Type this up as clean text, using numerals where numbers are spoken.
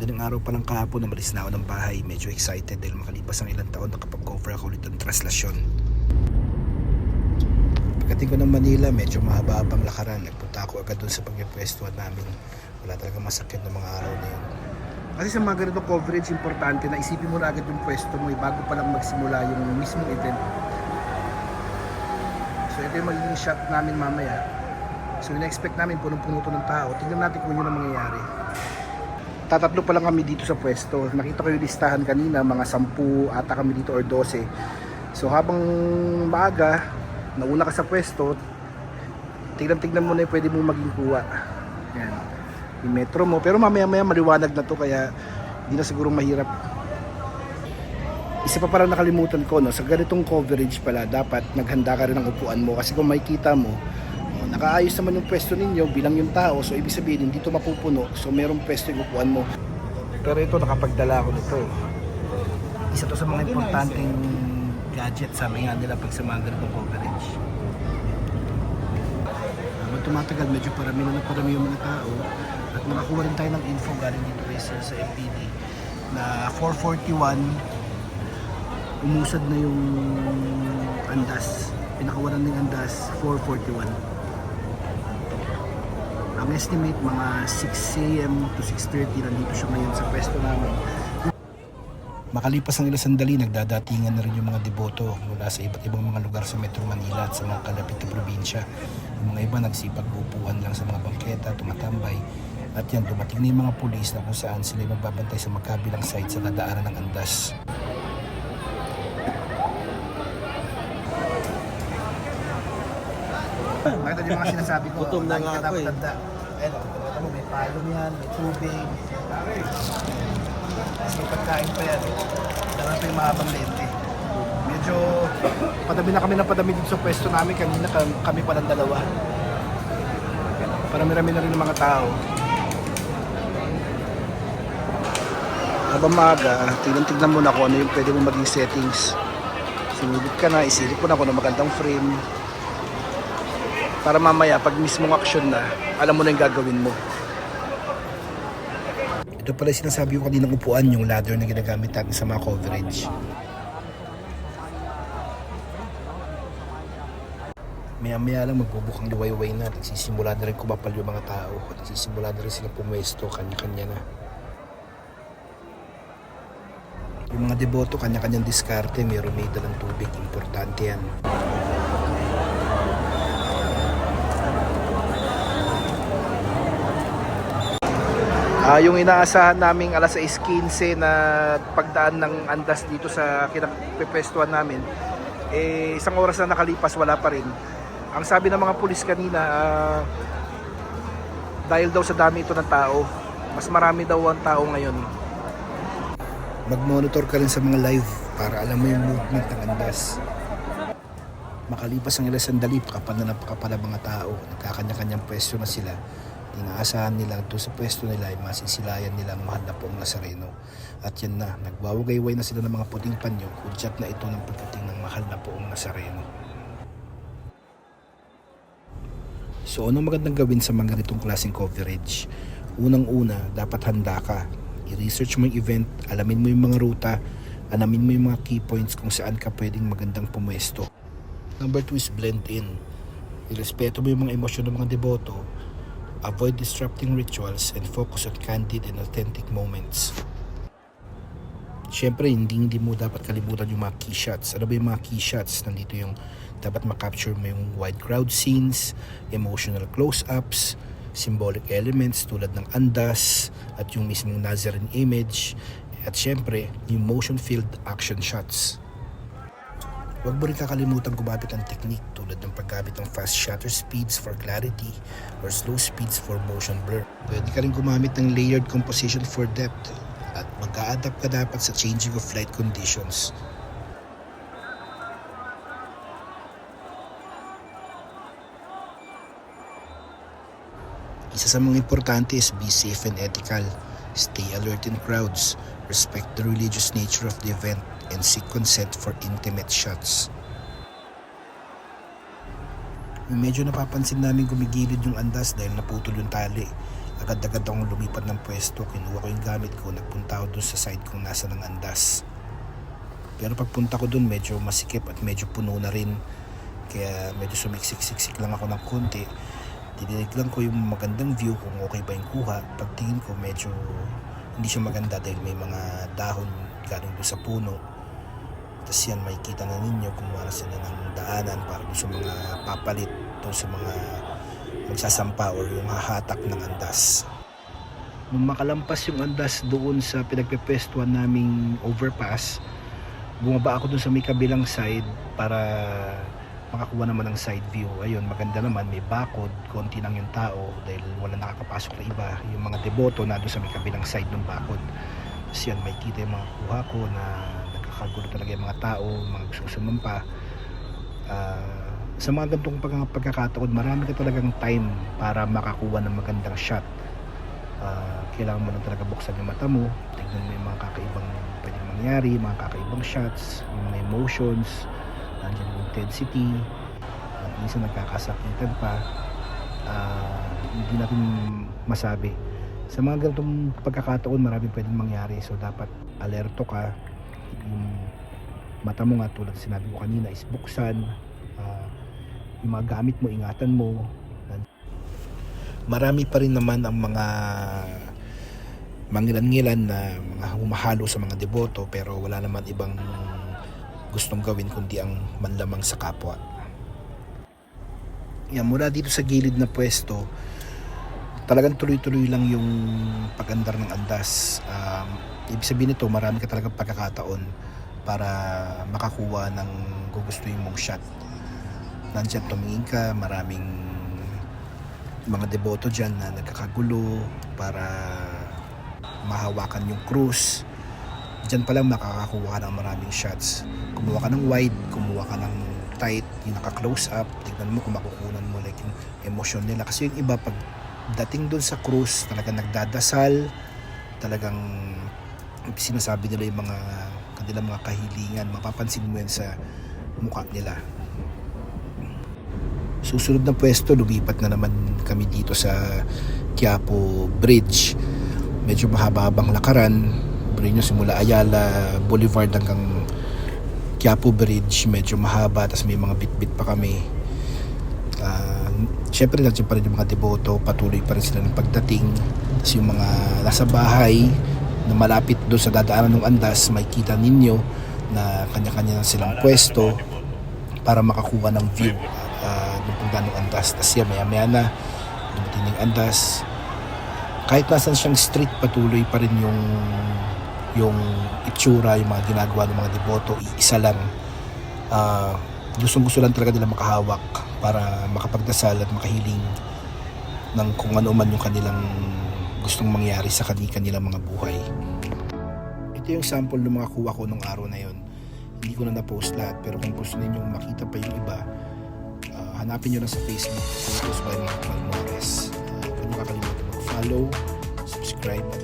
Madaling araw pa lang kahapon, umalis na ako ng bahay. Medyo excited dahil makalipas ang ilang taon nakapag-cover ako ulit ng translasyon. Pagdating ko ng Manila, medyo mahaba-habang lakaran. Nagpunta ako agad doon sa pagpwestuhan namin. Wala talaga masakit ng mga araw na yun. Kasi sa mga ganitong coverage, importante na isipin mo na agad yung pwesto mo bago pa lang magsimula yung mismong event. So ito yung magiging shot namin mamaya. So ina-expect namin punong-puno to ng tao. Tingnan natin kung yun ang mangyayari. Tatatlo pa lang kami dito sa pwesto. Nakita ko yung listahan kanina, mga 10 ata kami dito or 12. So habang maaga, nauna ka sa pwesto, tignan mo na yung pwede mong maging kuha. Yan. Yung metro mo. Pero mamaya-maya maliwanag na to kaya hindi na siguro mahirap. Isa pa parang nakalimutan ko, no? Sa ganitong coverage pala, dapat naghanda ka rin ng upuan mo. Kasi kung makikita mo, nakaayos naman yung pwesto ninyo bilang yung tao, so ibig sabihin hindi ito mapupuno, so merong pwesto yung upuan mo. Pero ito, nakapagdala ako nito. Isa to sa mga importanteng gadget, sabi nga nila pag sa mga ganitong coverage. Habang tumatagal, medyo parami yung mga tao at nakakuha rin tayo ng info galing dito sa MPD na 4:41 umusad na yung andas, pinakawalan ng andas 4:41. Ang estimate mga 6 AM to 6:30 nandito siya ngayon sa pwesto namin. Makalipas ang ilang sandali, nagdadatingan na rin yung mga deboto mula sa iba't ibang mga lugar sa Metro Manila at sa mga kalapit na probinsya. Yung mga iba nagsipag-upuan lang sa mga bangketa, tumatambay. At yan, dumating na yung mga pulis na kung saan sila magbabantay sa magkabilang side sa dadaanan ng andas. Makita niyo mga sinasabi ko. Gutom na nga ako eh. Ayun, may payong yan, may tubig. Tapos may pagkain pa yan. Dapat pa yung mahabang lente. Medyo padami na kami ng padami dito sa pwesto namin. Kanina kami pa ng dalawa. Parami-rami na rin ng mga tao. Habang maaga, tignan mo na kung ano yung pwede mong maging settings. Sinubit ka na, isilip ko na kung ano magandang frame. Para mamaya, pag mismong action na, alam mo na yung gagawin mo. Ito pala sinasabi ko kaninang upuan, yung ladder na ginagamit natin sa mga coverage. Maya-maya lang magbubukang liwayway na. Nagsisimula na rin kumapal yung mga tao. Nagsisimula na rin sila pumwesto, kanya-kanya na. Yung mga deboto, kanya-kanyang diskarte. Mayroon may dalang tubig. Importante yan. Yung inaasahan naming alas 6:15 na pagdaan ng andas dito sa kinapwestuhan namin, isang oras na nakalipas, wala pa rin. Ang sabi ng mga pulis kanina, dahil daw sa dami ito ng tao, mas marami daw ang tao ngayon. Mag-monitor ka rin sa mga live para alam mo yung movement ng andas. Makalipas ang ilang sandali, pakapal na napakapal ang mga tao, nagkakanya-kanyang pwesto na sila. Inaasahan nila doon sa pwesto nila ay masisilayan nila ang mahal na poong Nazareno. At yan na, nagwawagayway na sila ng mga puting panyo, hudyat na ito ng pagdating ng mahal na poong Nazareno. So anong magandang gawin sa mga ganitong klaseng coverage? Unang-una, dapat handa ka. I-research mo yung event, alamin mo yung mga ruta, alamin mo yung mga key points kung saan ka pwedeng magandang pumwesto. Number 2 is blend in. Irespeto mo yung mga emosyon ng mga deboto. Avoid disrupting rituals and focus on candid and authentic moments. Siyempre, hindi mo dapat kalimutan yung mga key shots. Ano ba yung mga key shots? Nandito yung dapat makapture mo yung wide crowd scenes, emotional close-ups, symbolic elements tulad ng andas at yung mismong Nazarene image. At siyempre, yung motion-filled action shots. Huwag mo rin kakalimutan gumamit ng technique tulad ng paggamit ng fast shutter speeds for clarity or slow speeds for motion blur. Pwede ka rin gumamit ng layered composition for depth at mag-a-adapt ka dapat sa changing of light conditions. Isa sa mga importante is be safe and ethical. Stay alert in crowds. Respect the religious nature of the event and seek consent for intimate shots. Medyo napapansin namin gumigilid yung andas dahil naputol yung tali. Agad-agad akong lumipat ng pwesto, kinuha ko yung gamit ko, nagpunta ako dun sa side kung nasa ng andas. Pero pagpunta ko dun, medyo masikip at medyo puno na rin. Kaya medyo sumiksik-siksik lang ako ng konti. Dinilig lang ko yung magandang view kung okay ba yung kuha. Pagtingin ko medyo hindi siya maganda dahil may mga dahon galing doon sa puno. Tapos yan, makikita na ninyo kumuha na sila ng daanan para doon sa mga papalit, doon sa mga magsasampa or yung hahatak ng andas. Nung makalampas yung andas doon sa pinagpepwestuhan naming overpass, bumaba ako doon sa may kabilang side para makakuha naman ng side view. Ayun, maganda naman, may bakod, konti lang yung tao dahil wala nakakapasok na iba. Yung mga deboto na doon sa may kabilang side ng bakod. Tapos yan, makikita yung mga kuha ko na nagkakagulo talaga yung mga tao, mga gusto sumampa. Sa mga gantong pagkakataon, marami ka talagang time para makakuha ng magandang shot. Kailangan mo lang talaga buksan yung mata mo, tignan mo yung mga kakaibang pwedeng mangyari, mga kakaibang shots, yung mga emotions, nandiyan yung intensity, at minsan nagkakasakitan pa. Hindi natin masabi. Sa mga ganitong pagkakataon, maraming pwedeng mangyari, so dapat alerto ka. Yung mata mo nga, tulad sinabi ko kanina, is buksan. Yung mga gamit mo, ingatan mo. Marami pa rin naman ang mga mangilan-ngilan na mga humahalo sa mga deboto, pero wala naman ibang gustong gawin kundi ang manlamang sa kapwa. Yan, mula dito sa gilid na pwesto, talagang tuloy-tuloy lang yung pag-andar ng andas. Ibig sabihin nito, marami ka talagang pagkakataon para makakuha ng gugustuhin mong shot. Nandiyan, tumingin ka, maraming mga deboto dyan na nagkakagulo para mahawakan yung cruise. Dyan pa lang makakakuha ka ng maraming shots. Kumuha ka ng wide, kumuha ka ng tight, yung naka-close up, tignan mo kung makukunan mo like yung emosyon nila. Kasi yung iba, pag dating dun sa cruise, talagang nagdadasal, talagang sinasabi nila yung mga kanilang mga kahilingan. Mapapansin mo yan sa mukha nila. Susunod na pwesto, lumipat na naman kami dito sa Quiapo Bridge. Medyo mahaba-habang lakaran. Bridge nyo simula Ayala Boulevard hanggang Quiapo Bridge. Medyo mahaba, tapos may mga bit-bit pa kami. Siyempre nandiyan pa rin yung mga deboto, patuloy pa rin sila ng pagdating. Tapos yung mga nasa bahay na malapit doon sa dadaanan ng andas, makikita ninyo na kanya-kanya na silang pwesto para makakuha ng view ng pagdanong andas. Tapos yan, maya-maya na dumating yung andas. Kahit nasan siyang street, patuloy pa rin yung itsura, yung mga ginagawa ng mga deboto, isa lang. Gustong-gusto lang talaga nila makahawak para makapagdasal at makahiling ng kung ano man yung kanilang gustong mangyari sa kanilang mga buhay. Ito yung sample ng mga kuha ko nung araw na yon. Hindi ko na na-post lahat, pero kung gusto ninyong makita pa yung iba, hanapin nyo lang sa Facebook, Photos by Mark Malmores. Huwag nyo kakalimutan mag-follow, subscribe at